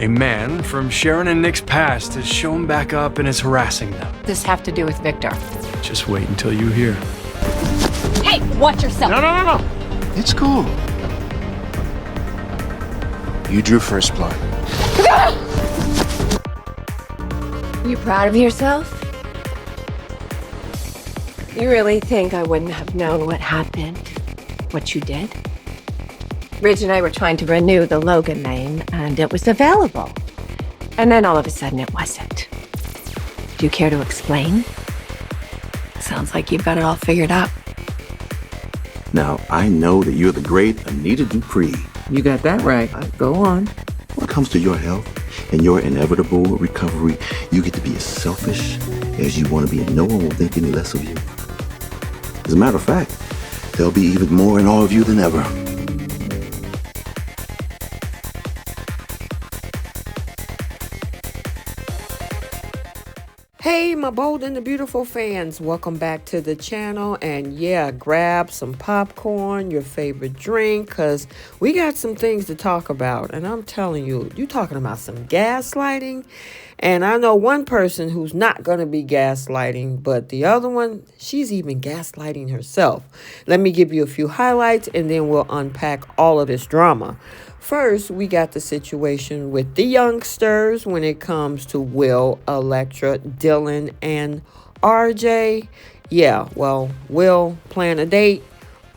A man from Sharon and Nick's past has shown back up and is harassing them. This have to do with Victor. Just wait until you hear. Hey, watch yourself. No. It's cool. You drew first blood. You proud of yourself? You really think I wouldn't have known what happened? What you did? Ridge and I were trying to renew the Logan name, and it was available. And then all of a sudden it wasn't. Do you care to explain? Sounds like you've got it all figured out. Now, I know that you're the great Anita Dupree. You got that right. Go on. When it comes to your health and your inevitable recovery, you get to be as selfish as you want to be, and no one will think any less of you. As a matter of fact, there'll be even more in all of you than ever. Hey, my bold and the beautiful fans, welcome back to the channel. And yeah, grab some popcorn, your favorite drink, because we got some things to talk about. And I'm telling you, you're talking about some gaslighting. And I know one person who's not going to be gaslighting, but the other one, she's even gaslighting herself. Let me give you a few highlights and then we'll unpack all of this drama. First, we got the situation with the youngsters when it comes to Will, Electra, Dylan, and RJ. Yeah, well, Will plan a date.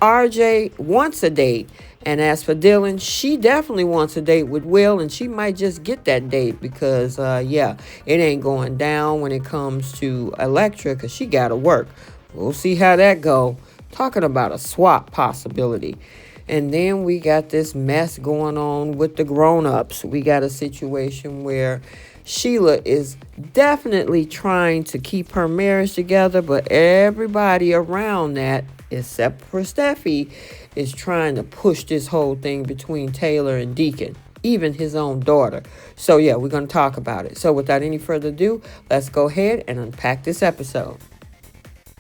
RJ wants a date. And as for Dylan, she definitely wants a date with Will, and she might just get that date because, it ain't going down when it comes to Electra because she got to work. We'll see how that go. Talking about a swap possibility. And then we got this mess going on with the grown-ups. We got a situation where Sheila is definitely trying to keep her marriage together, but everybody around that, except for Steffy, is trying to push this whole thing between Taylor and Deacon, even his own daughter. So yeah, we're going to talk about it. So without any further ado, let's go ahead and unpack this episode.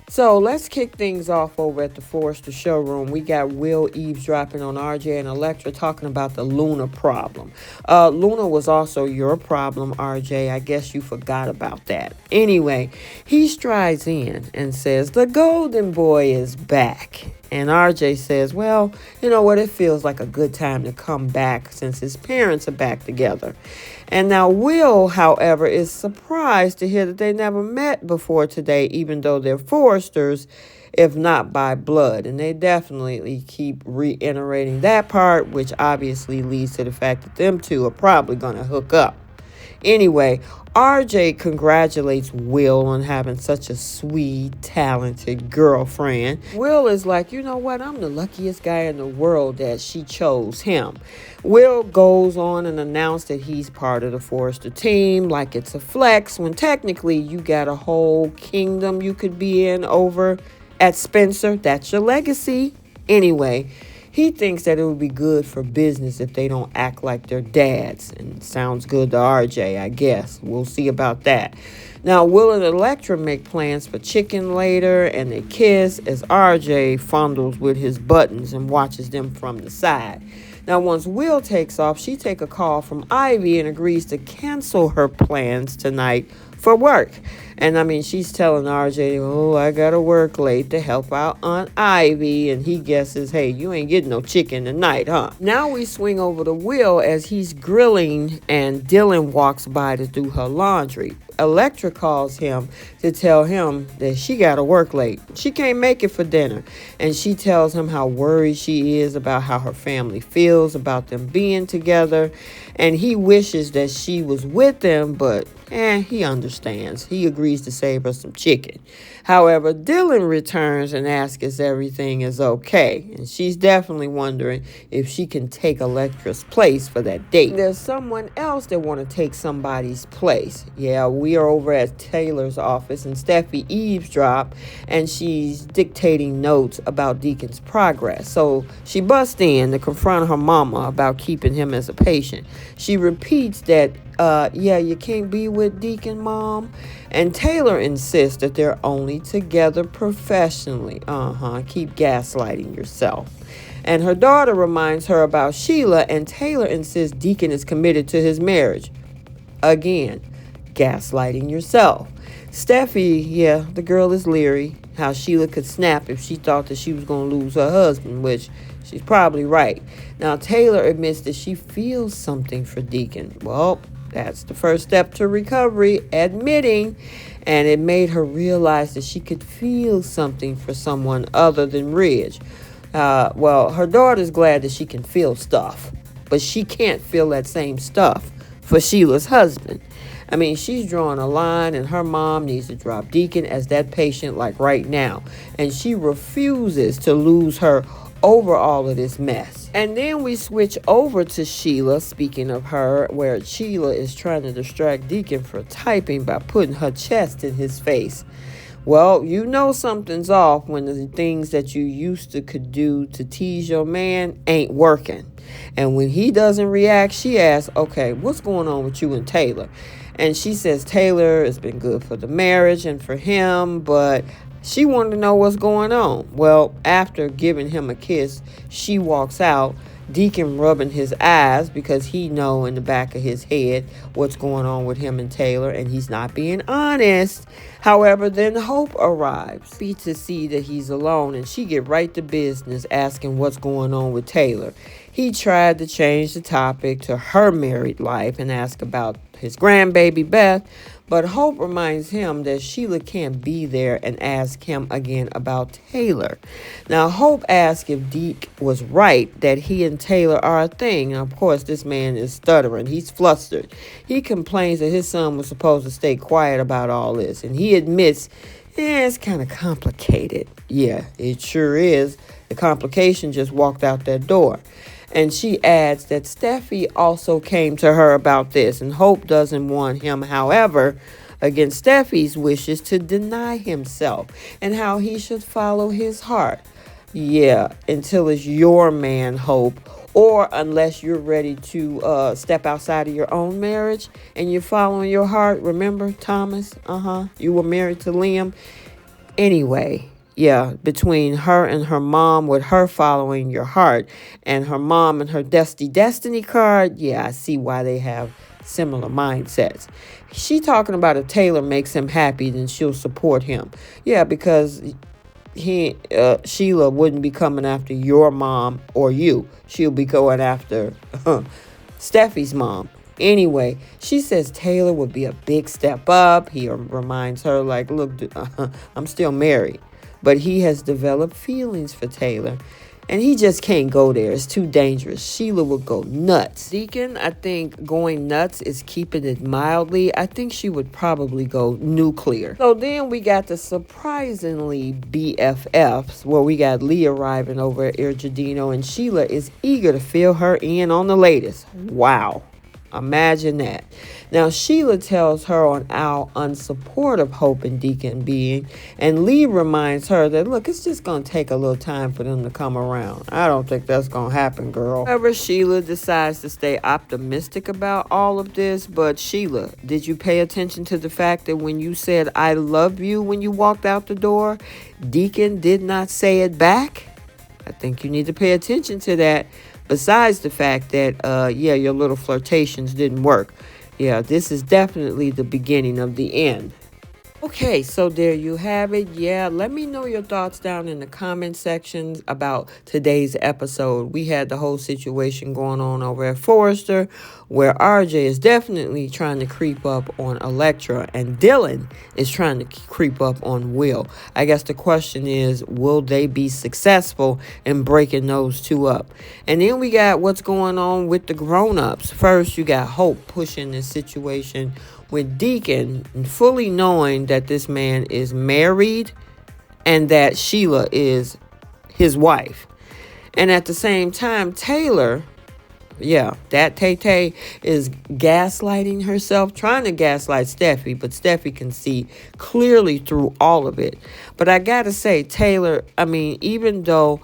So let's kick things off over at the Forrester showroom. We got Will eavesdropping on RJ and Electra talking about the Luna problem. Luna was also your problem, RJ. I guess you forgot about that. Anyway, he strides in and says, the golden boy is back. And RJ says, well, you know what? It feels like a good time to come back since his parents are back together. And now Will, however, is surprised to hear that they never met before today, even though they're Forresters, if not by blood. And they definitely keep reiterating that part, which obviously leads to the fact that them two are probably going to hook up. Anyway, RJ congratulates Will on having such a sweet, talented girlfriend. Will is like, you know what? I'm the luckiest guy in the world that she chose him. Will goes on and announced that he's part of the Forrester team, like it's a flex, when technically you got a whole kingdom you could be in over at Spencer. That's your legacy. Anyway, he thinks that it would be good for business if they don't act like their dads. And sounds good to RJ, I guess. We'll see about that. Now, Will and Electra make plans for chicken later, and they kiss as RJ fondles with his buttons and watches them from the side. Now, once Will takes off, she takes a call from Ivy and agrees to cancel her plans tonight for work. And I mean, she's telling RJ, oh, I gotta work late to help out Aunt Ivy. And he guesses, hey, you ain't getting no chicken tonight, huh? Now we swing over to Will as he's grilling and Dylan walks by to do her laundry. Electra calls him to tell him that she gotta work late. She can't make it for dinner. And she tells him how worried she is about how her family feels about them being together. And he wishes that she was with them, but he understands. He agrees to save her some chicken. However, Dylan returns and asks if everything is okay. And she's definitely wondering if she can take Electra's place for that date. There's someone else that want to take somebody's place. Yeah, we are over at Taylor's office and Steffi eavesdrop and she's dictating notes about Deacon's progress. So she busts in to confront her mama about keeping him as a patient. She repeats that, you can't be with Deacon, Mom. And Taylor insists that they're only together professionally. Keep gaslighting yourself. And her daughter reminds her about Sheila, and Taylor insists Deacon is committed to his marriage. Again, gaslighting yourself. Steffy, yeah, the girl is leery. How Sheila could snap if she thought that she was going to lose her husband, which she's probably right. Now, Taylor admits that she feels something for Deacon. Well, that's the first step to recovery, admitting. And it made her realize that she could feel something for someone other than Ridge. Well, her daughter's glad that she can feel stuff, but she can't feel that same stuff for Sheila's husband. I mean, she's drawing a line, and her mom needs to drop Deacon as that patient like right now. And she refuses to lose her over all of this mess. And then we switch over to Sheila, speaking of her, where Sheila is trying to distract Deacon for typing by putting her chest in his face. Well, you know something's off when the things that you used to could do to tease your man ain't working. And when he doesn't react, she asks, okay, what's going on with you and Taylor? And she says Taylor has been good for the marriage and for him, but she wanted to know what's going on. Well, after giving him a kiss, she walks out, Deacon rubbing his eyes because he know in the back of his head what's going on with him and Taylor, and he's not being honest. However, then Hope arrives, happy to see that he's alone, and she get right to business asking what's going on with Taylor. He tried to change the topic to her married life and ask about his grandbaby Beth, but Hope reminds him that Sheila can't be there and ask him again about Taylor. Now, Hope asks if Deke was right that he and Taylor are a thing. And of course, this man is stuttering. He's flustered. He complains that his son was supposed to stay quiet about all this. And he admits, it's kind of complicated. Yeah, it sure is. The complication just walked out that door. And she adds that Steffy also came to her about this, and Hope doesn't want him, however, against Steffy's wishes, to deny himself and how he should follow his heart. Yeah, until it's your man, Hope, or unless you're ready to step outside of your own marriage and you're following your heart. Remember, Thomas? You were married to Liam. Anyway. Yeah, between her and her mom, with her following your heart, and her mom and her Destiny card, yeah, I see why they have similar mindsets. She talking about if Taylor makes him happy, then she'll support him. Yeah, because Sheila wouldn't be coming after your mom or you. She'll be going after Steffy's mom. Anyway, she says Taylor would be a big step up. He reminds her, like, look, I'm still married. But he has developed feelings for Taylor, and he just can't go there. It's too dangerous. Sheila would go nuts. Deacon, I think going nuts is keeping it mildly. I think she would probably go nuclear. So then we got the surprisingly BFFs, where we got Lee arriving over at Irgidino, and Sheila is eager to fill her in on the latest. Wow. Imagine that. Now, Sheila tells her on how unsupportive Hope and Deacon being, and Lee reminds her that, look, it's just going to take a little time for them to come around. I don't think that's going to happen, girl. However, Sheila decides to stay optimistic about all of this, but Sheila, did you pay attention to the fact that when you said, I love you when you walked out the door, Deacon did not say it back? I think you need to pay attention to that. Besides the fact that, your little flirtations didn't work. Yeah, this is definitely the beginning of the end. Okay, so there you have it. Yeah, let me know your thoughts down in the comment sections about today's episode. We had the whole situation going on over at Forrester, where RJ is definitely trying to creep up on Electra, and Dylan is trying to creep up on Will. I guess the question is, will they be successful in breaking those two up? And then we got what's going on with the grown-ups. First, you got Hope pushing this situation with Deacon, fully knowing that this man is married and that Sheila is his wife. And at the same time, Taylor, that Tay-Tay is gaslighting herself, trying to gaslight Steffy, but Steffy can see clearly through all of it. But I gotta say, Taylor, even though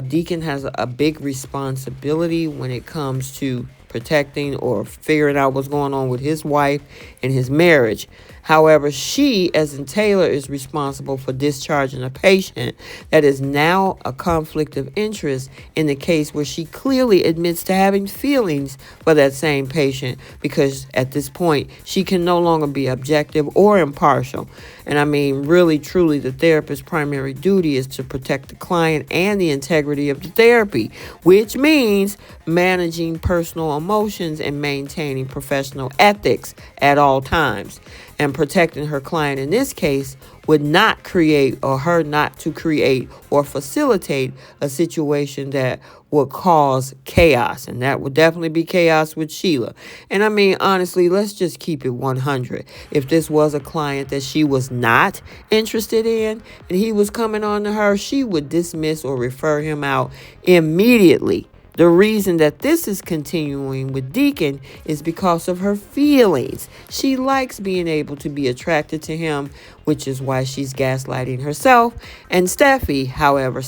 Deacon has a big responsibility when it comes to protecting or figuring out what's going on with his wife and his marriage. However, she, as in Taylor, is responsible for discharging a patient. That is now a conflict of interest in the case where she clearly admits to having feelings for that same patient, because at this point, she can no longer be objective or impartial. And I mean, really, truly, the therapist's primary duty is to protect the client and the integrity of the therapy, which means managing personal emotions and maintaining professional ethics at all times. And protecting her client in this case would not create, or her not to create or facilitate, a situation that would cause chaos. And that would definitely be chaos with Sheila. And I mean, honestly, let's just keep it 100. If this was a client that she was not interested in and he was coming on to her, she would dismiss or refer him out immediately. The reason that this is continuing with Deacon is because of her feelings. She likes being able to be attracted to him, which is why she's gaslighting herself. And Steffy, however,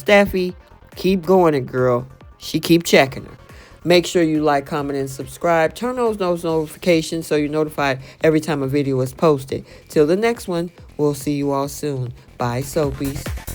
keep going it, girl. She keep checking her. Make sure you like, comment, and subscribe. Turn those notifications so you're notified every time a video is posted. Till the next one, we'll see you all soon. Bye, Soapies.